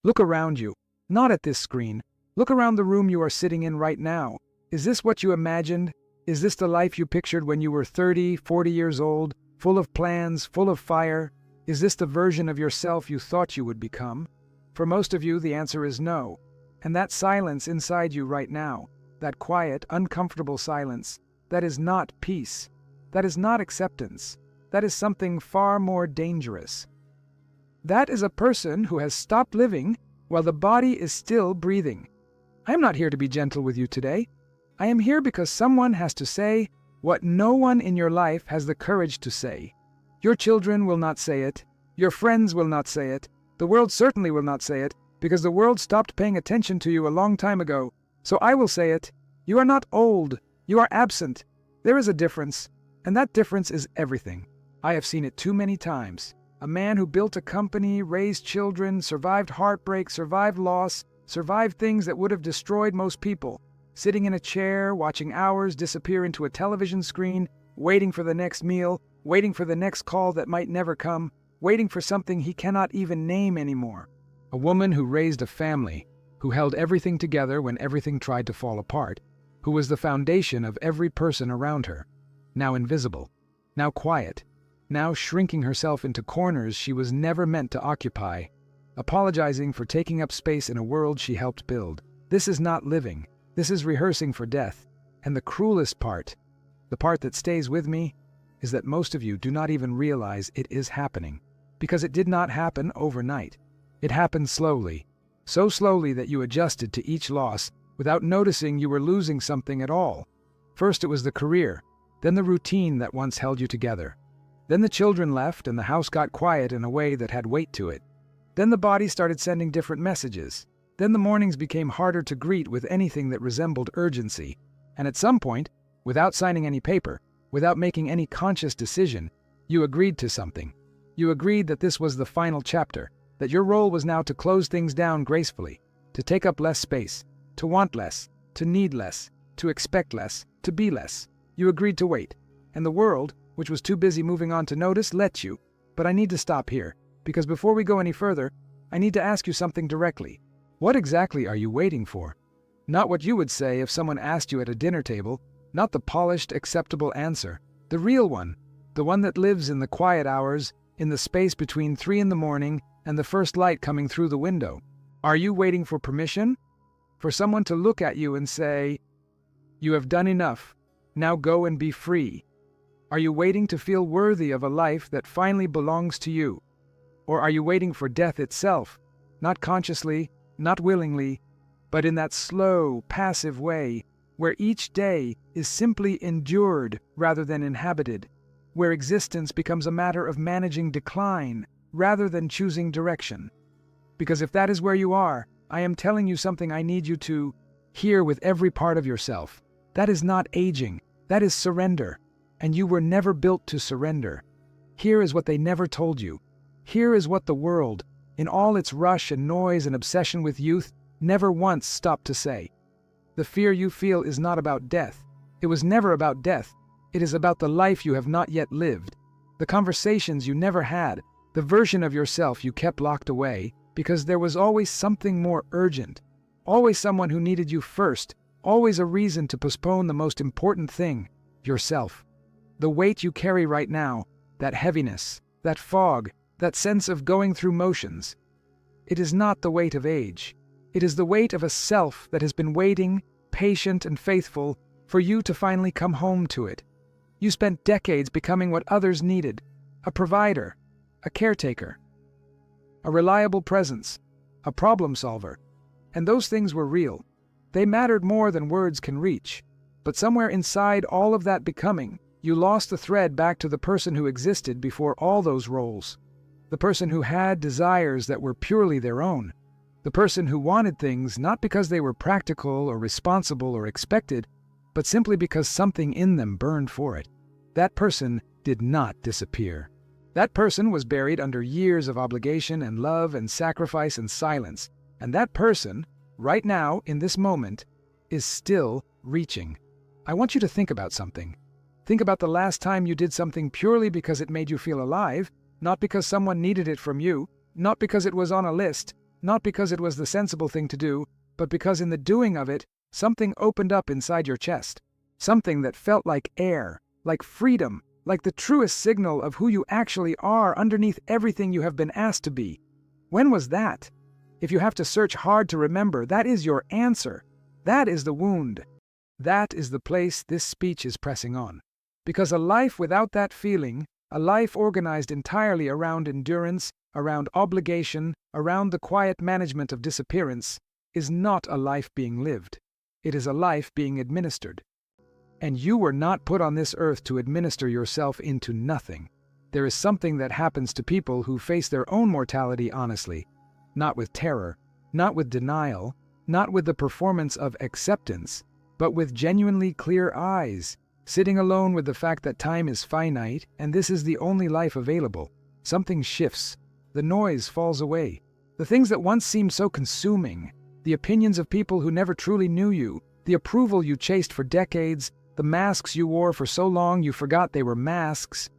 Look around you, not at this screen. Look around the room you are sitting in right now. Is this what you imagined? Is this the life you pictured when you were 30, 40 years old, full of plans, full of fire? Is this the version of yourself you thought you would become? For most of you, the answer is no. And that silence inside you right now, that quiet, uncomfortable silence, that is not peace. That is not acceptance. That is something far more dangerous. That is a person who has stopped living while the body is still breathing. I am not here to be gentle with you today. I am here because someone has to say what no one in your life has the courage to say. Your children will not say it. Your friends will not say it. The world certainly will not say it, because the world stopped paying attention to you a long time ago. So I will say it. You are not old. You are absent. There is a difference, and that difference is everything. I have seen it too many times. A man who built a company, raised children, survived heartbreak, survived loss, survived things that would have destroyed most people, sitting in a chair, watching hours disappear into a television screen, waiting for the next meal, waiting for the next call that might never come, waiting for something he cannot even name anymore. A woman who raised a family, who held everything together when everything tried to fall apart, who was the foundation of every person around her, now invisible, now quiet, now shrinking herself into corners she was never meant to occupy, apologizing for taking up space in a world she helped build. This is not living. This is rehearsing for death. And the cruelest part, the part that stays with me, is that most of you do not even realize it is happening, because it did not happen overnight. It happened slowly, so slowly that you adjusted to each loss without noticing you were losing something at all. First it was the career, then the routine that once held you together. Then the children left and the house got quiet in a way that had weight to it. Then the body started sending different messages. Then the mornings became harder to greet with anything that resembled urgency. And at some point, without signing any paper, without making any conscious decision, you agreed to something. You agreed that this was the final chapter, that your role was now to close things down gracefully, to take up less space, to want less, to need less, to expect less, to be less. You agreed to wait. And the world, which was too busy moving on to notice, let you. But I need to stop here, because before we go any further, I need to ask you something directly. What exactly are you waiting for? Not what you would say if someone asked you at a dinner table, not the polished, acceptable answer. The real one, the one that lives in the quiet hours, in the space between 3 in the morning and the first light coming through the window. Are you waiting for permission? For someone to look at you and say, "You have done enough, now go and be free"? Are you waiting to feel worthy of a life that finally belongs to you? Or are you waiting for death itself, not consciously, not willingly, but in that slow, passive way, where each day is simply endured rather than inhabited, where existence becomes a matter of managing decline rather than choosing direction? Because if that is where you are, I am telling you something I need you to hear with every part of yourself. That is not aging, that is surrender. And you were never built to surrender. Here is what they never told you. Here is what the world, in all its rush and noise and obsession with youth, never once stopped to say. The fear you feel is not about death. It was never about death. It is about the life you have not yet lived, the conversations you never had, the version of yourself you kept locked away, because there was always something more urgent, always someone who needed you first, always a reason to postpone the most important thing, yourself. The weight you carry right now, that heaviness, that fog, that sense of going through motions, it is not the weight of age. It is the weight of a self that has been waiting, patient and faithful, for you to finally come home to it. You spent decades becoming what others needed, a provider, a caretaker, a reliable presence, a problem solver. And those things were real. They mattered more than words can reach. But somewhere inside all of that becoming, you lost the thread back to the person who existed before all those roles. The person who had desires that were purely their own. The person who wanted things not because they were practical or responsible or expected, but simply because something in them burned for it. That person did not disappear. That person was buried under years of obligation and love and sacrifice and silence. And that person, right now, in this moment, is still reaching. I want you to think about something. Think about the last time you did something purely because it made you feel alive, not because someone needed it from you, not because it was on a list, Not because it was the sensible thing to do, but because in the doing of it, something opened up inside your chest. Something that felt like air, like freedom, like the truest signal of who you actually are underneath everything you have been asked to be. When was that? If you have to search hard to remember, that is your answer. That is the wound. That is the place this speech is pressing on. Because a life without that feeling, a life organized entirely around endurance, around obligation, around the quiet management of disappearance, is not a life being lived. It is a life being administered. And you were not put on this earth to administer yourself into nothing. There is something that happens to people who face their own mortality honestly, not with terror, not with denial, not with the performance of acceptance, but with genuinely clear eyes, sitting alone with the fact that time is finite and this is the only life available. Something shifts. The noise falls away. The things that once seemed so consuming, the opinions of people who never truly knew you, the approval you chased for decades, the masks you wore for so long you forgot they were masks,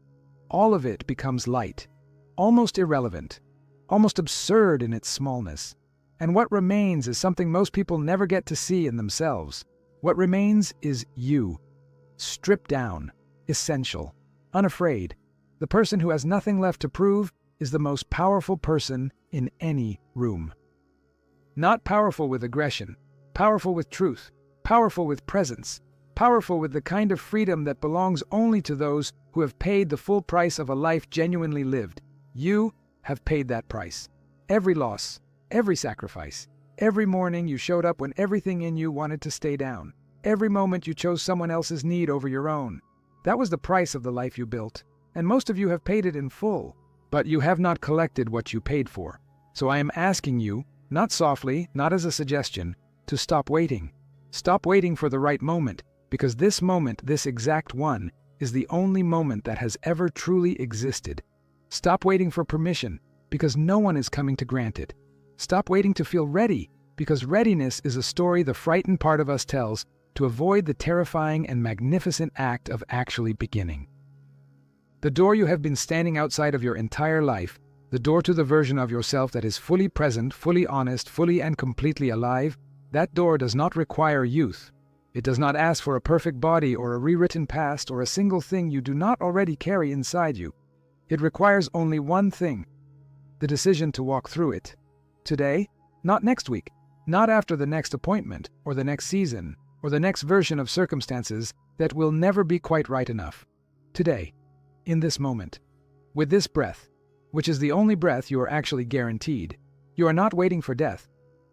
all of it becomes light, almost irrelevant, almost absurd in its smallness. And what remains is something most people never get to see in themselves. What remains is you. Stripped down, essential, unafraid. The person who has nothing left to prove is the most powerful person in any room. Not powerful with aggression, powerful with truth, powerful with presence, powerful with the kind of freedom that belongs only to those who have paid the full price of a life genuinely lived. You have paid that price. Every loss, every sacrifice, every morning you showed up when everything in you wanted to stay down. Every moment you chose someone else's need over your own. That was the price of the life you built, and most of you have paid it in full. But you have not collected what you paid for. So I am asking you, not softly, not as a suggestion, to stop waiting. Stop waiting for the right moment, because this moment, this exact one, is the only moment that has ever truly existed. Stop waiting for permission, because no one is coming to grant it. Stop waiting to feel ready, because readiness is a story the frightened part of us tells to avoid the terrifying and magnificent act of actually beginning. The door you have been standing outside of your entire life, the door to the version of yourself that is fully present, fully honest, fully and completely alive, that door does not require youth. It does not ask for a perfect body or a rewritten past or a single thing you do not already carry inside you. It requires only one thing: the decision to walk through it. Today, not next week, not after the next appointment or the next season or the next version of circumstances that will never be quite right enough. Today, in this moment, with this breath, which is the only breath you are actually guaranteed. You are not waiting for death.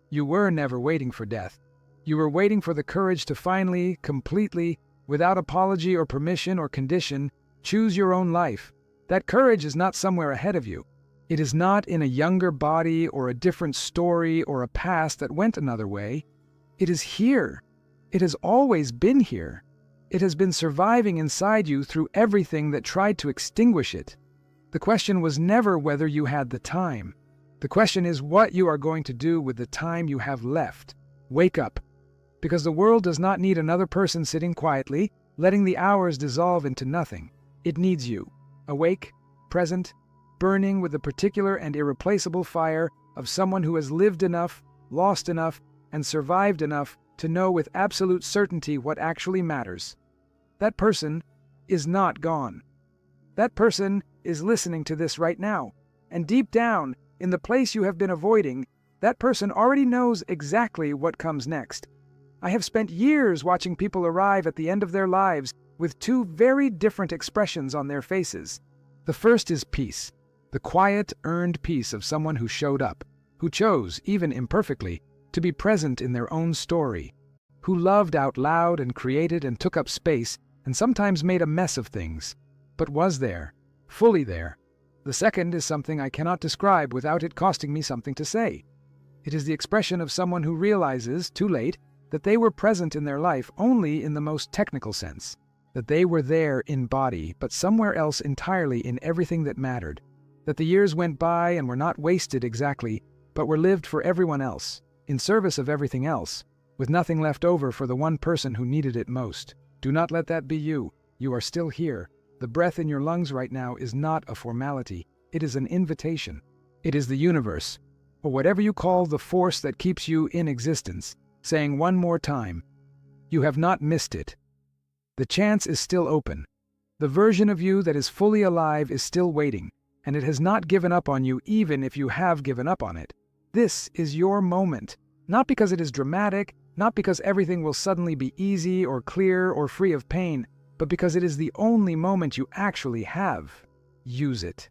You were never waiting for death. You were waiting for the courage to finally, completely, without apology or permission or condition, choose your own life. That courage is not somewhere ahead of you. It is not in a younger body or a different story or a past that went another way. It is here. It has always been here. It has been surviving inside you through everything that tried to extinguish it. The question was never whether you had the time. The question is what you are going to do with the time you have left. Wake up. Because the world does not need another person sitting quietly, letting the hours dissolve into nothing. It needs you, awake, present, burning with the particular and irreplaceable fire of someone who has lived enough, lost enough, and survived enough to know with absolute certainty what actually matters. That person is not gone. That person is listening to this right now, and deep down, in the place you have been avoiding, that person already knows exactly what comes next. I have spent years watching people arrive at the end of their lives with two very different expressions on their faces. The first is peace, the quiet, earned peace of someone who showed up, who chose, even imperfectly, to be present in their own story, who loved out loud and created and took up space and sometimes made a mess of things, but was there, fully there. The second is something I cannot describe without it costing me something to say. It is the expression of someone who realizes, too late, that they were present in their life only in the most technical sense, that they were there in body, but somewhere else entirely in everything that mattered, that the years went by and were not wasted exactly, but were lived for everyone else, in service of everything else, with nothing left over for the one person who needed it most. Do not let that be you. You are still here. The breath in your lungs right now is not a formality. It is an invitation. It is the universe. or whatever you call the force that keeps you in existence, saying one more time, you have not missed it. The chance is still open. The version of you that is fully alive is still waiting, and it has not given up on you even if you have given up on it. This is your moment, not because it is dramatic, not because everything will suddenly be easy or clear or free of pain, but because it is the only moment you actually have. Use it.